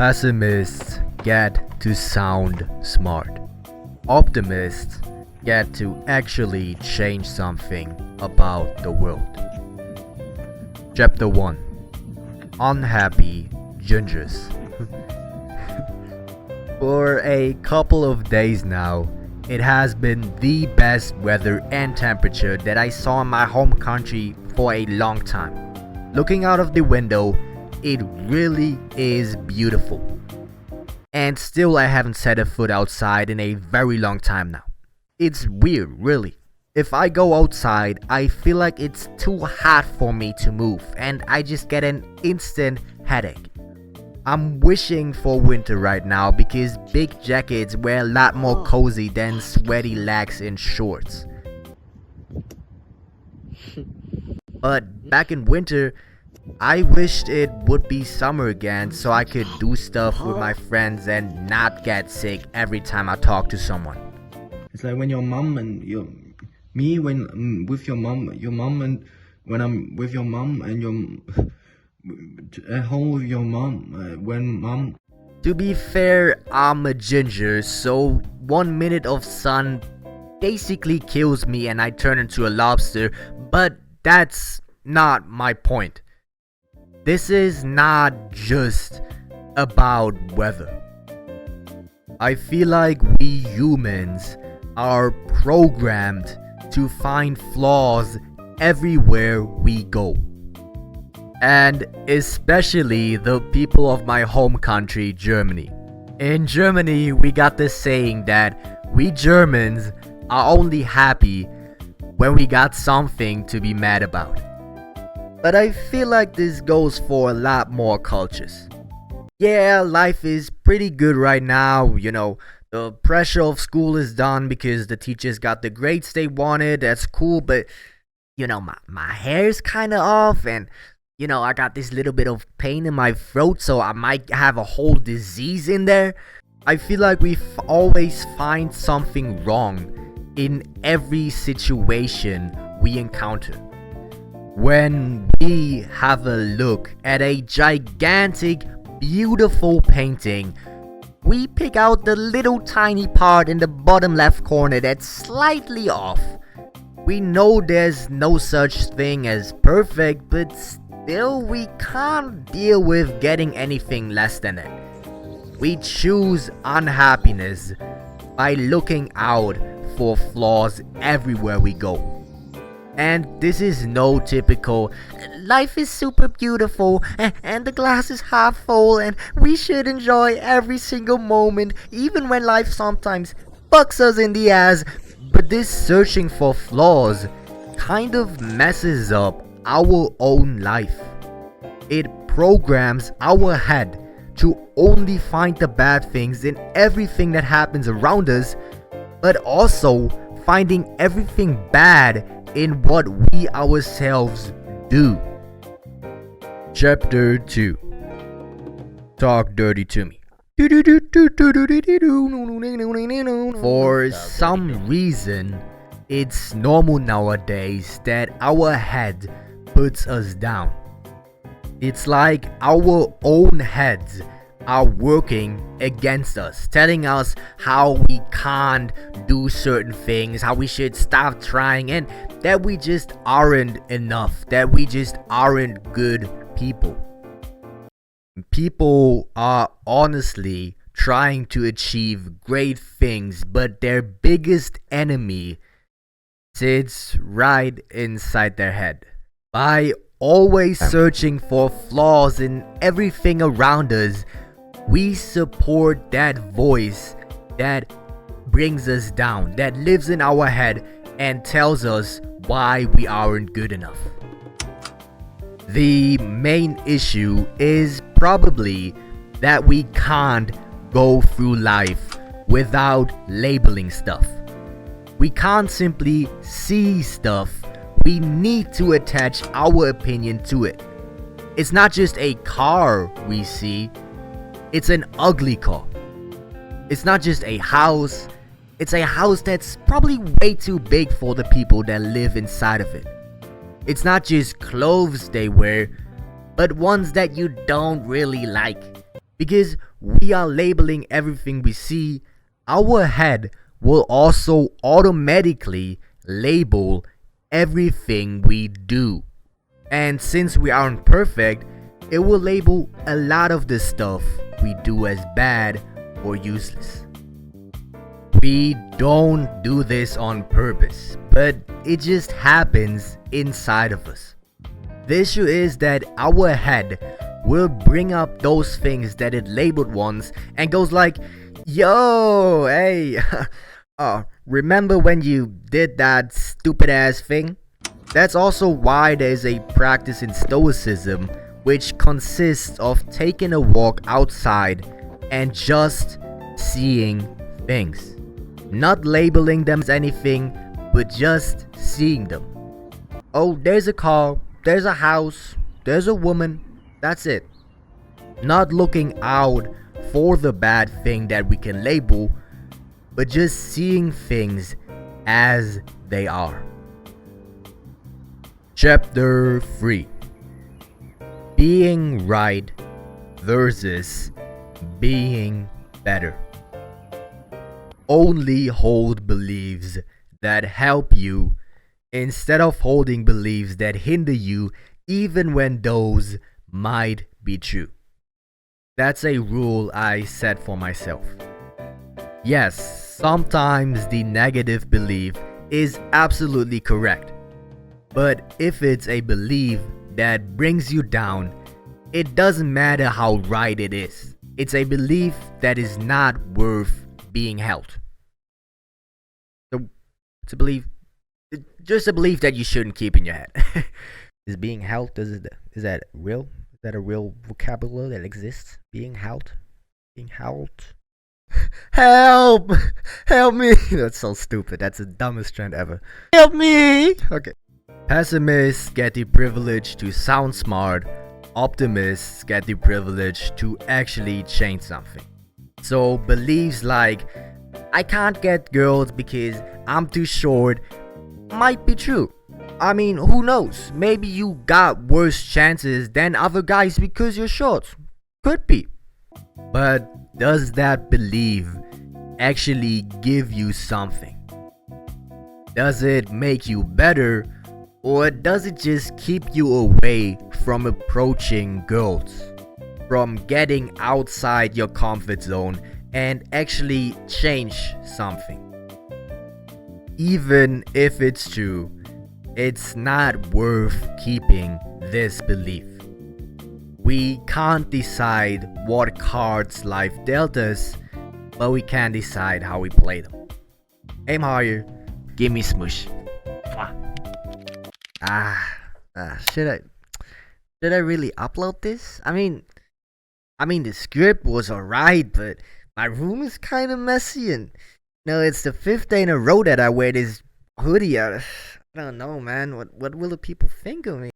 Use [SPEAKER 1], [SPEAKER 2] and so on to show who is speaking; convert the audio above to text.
[SPEAKER 1] Pessimists get to sound smart. Optimists get to actually change something about the world. Chapter 1. Unhappy Gingers. For a couple of days now, it has been the best weather and temperature that I saw in my home country for a long time. Looking out of the window, it really is beautiful. And still I haven't set a foot outside in a very long time now. It's weird, really. If I go outside, I feel like it's too hot for me to move and I just get an instant headache. I'm wishing for winter right now because big jackets wear a lot more cozy than sweaty legs in shorts. But back in winter, I wished it would be summer again so I could do stuff with my friends and not get sick every time I talk to someone.
[SPEAKER 2] It's like when your mom and me when I'm with your mom and when I'm with your mom and your at home with your mom when mom.
[SPEAKER 1] To be fair, I'm a ginger, so 1 minute of sun basically kills me and I turn into a lobster, but that's not my point. This is not just about weather. I feel like we humans are programmed to find flaws everywhere we go. And especially the people of my home country, Germany. In Germany, we got this saying that we Germans are only happy when we got something to be mad about. But I feel like this goes for a lot more cultures. Yeah, life is pretty good right now, the pressure of school is done because the teachers got the grades they wanted, that's cool, but my hair's kinda off and I got this little bit of pain in my throat, so I might have a whole disease in there. I feel like we always find something wrong in every situation we encounter. When we have a look at a gigantic, beautiful painting, we pick out the little tiny part in the bottom left corner that's slightly off. We know there's no such thing as perfect, but still we can't deal with getting anything less than it. We choose unhappiness by looking out for flaws everywhere we go. And this is no typical life is super beautiful and the glass is half full and we should enjoy every single moment even when life sometimes fucks us in the ass. But this searching for flaws kind of messes up our own life. It programs our head to only find the bad things in everything that happens around us, but also finding everything bad in what we ourselves do. Chapter 2. Talk dirty to me. For some reason, it's normal nowadays that our head puts us down. It's like our own heads are working against us, telling us how we can't do certain things, how we should stop trying, and that we just aren't enough, that we just aren't good people. People are honestly trying to achieve great things, but their biggest enemy sits right inside their head. By always searching for flaws in everything around us, we support that voice that brings us down, that lives in our head and tells us why we aren't good enough. The main issue is probably that we can't go through life without labeling stuff. We can't simply see stuff. We need to attach our opinion to it. It's not just a car we see, it's an ugly car. It's not just a house, it's a house that's probably way too big for the people that live inside of it. It's not just clothes they wear, but ones that you don't really like. Because we are labeling everything we see, our head will also automatically label everything we do. And since we aren't perfect, it will label a lot of the stuff we do as bad or useless. We don't do this on purpose, but it just happens inside of us. The issue is that our head will bring up those things that it labeled once and goes like, yo, hey, remember when you did that stupid ass thing? That's also why there's a practice in Stoicism which consists of taking a walk outside and just seeing things. Not labeling them as anything, but just seeing them. Oh, there's a car, there's a house, there's a woman, that's it. Not looking out for the bad thing that we can label, but just seeing things as they are. Chapter 3: Being right versus being better. Only hold beliefs that help you instead of holding beliefs that hinder you, even when those might be true. That's a rule I set for myself. Yes, sometimes the negative belief is absolutely correct. But if it's a belief that brings you down, it doesn't matter how right it is. It's a belief that is not worth being held. So it's a belief, just a belief that you shouldn't keep in your head. Is being held, is that real? Is that a real vocabulary that exists? Being held? Being held? Help! Help me! That's so stupid. That's the dumbest trend ever. Help me! Okay. Pessimists get the privilege to sound smart. Optimists get the privilege to actually change something. So beliefs like, I can't get girls because I'm too short, might be true. I mean, who knows? Maybe you got worse chances than other guys because you're short. Could be. But does that belief actually give you something? Does it make you better? Or does it just keep you away from approaching girls? From getting outside your comfort zone and actually change something? Even if it's true, it's not worth keeping this belief. We can't decide what cards life dealt us, but we can decide how we play them. Aim higher, give me smush. Should I really upload this? I mean the script was alright, but my room is kind of messy, and it's the 5th day in a row that I wear this hoodie. I don't know, man. What will the people think of me?